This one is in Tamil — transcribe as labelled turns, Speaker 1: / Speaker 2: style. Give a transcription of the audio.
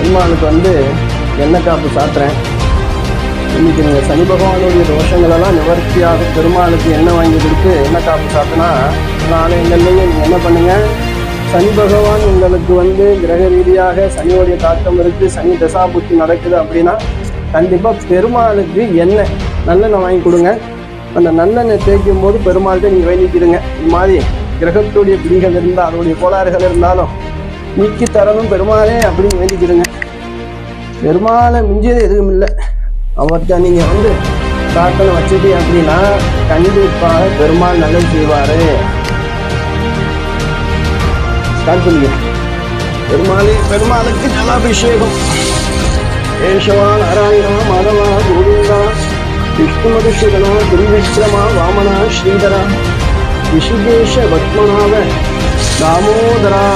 Speaker 1: பெருமாளுக்கு வந்து எண்ணெய் காப்பு சாத்துறேன். இன்னைக்கு நீங்கள் சனி பகவானுடைய தோஷங்களெல்லாம் நிவர்த்தியாக பெருமாளுக்கு எண்ணெய் வாங்கி கொடுத்து எண்ணெய் காப்பு சாத்தினா நாளைங்கள்லேயும் நீங்கள் என்ன பண்ணுங்கள், சனி பகவான் உங்களுக்கு வந்து கிரக ரீதியாக சனியோடைய தாக்கம் இருக்குது, சனி தசாபுத்தி நடக்குது அப்படின்னா கண்டிப்பாக பெருமாளுக்கு எண்ணெய் நல்லெண்ணெய் வாங்கி கொடுங்க. அந்த நல்லெண்ணெய் தேய்க்கும் போது பெருமாள்கிட்ட நீங்கள் வேண்டிக்கிடுங்க, இது மாதிரி கிரகத்துடைய பிடிகள் இருந்தால் அதோடைய கோளாறுகள் இருந்தாலும் நீக்கி தரணும் பெருமாளே அப்படின்னு வேண்டிக்கிடுங்க. பெருமாளை மிஞ்சியது எதுவும் இல்லை. அவர்கிட்ட நீங்கள் வந்து பிரார்த்தனை வச்சுட்டு அப்படின்னா கண்டிப்பாக பெருமாள் நல்லது செய்வார். ஸ்டார்ட் பண்ணிக்க. பெருமாளுக்கு ஜலாபிஷேகம். ஏஷவா நாராயணா மாதவா கோவிந்தா விஷ்ணுமதுஷுகனா திருவிக்ரமா வாமனா ஸ்ரீதரா ரிஷிகேஷ பத்மநாப தாமோதரா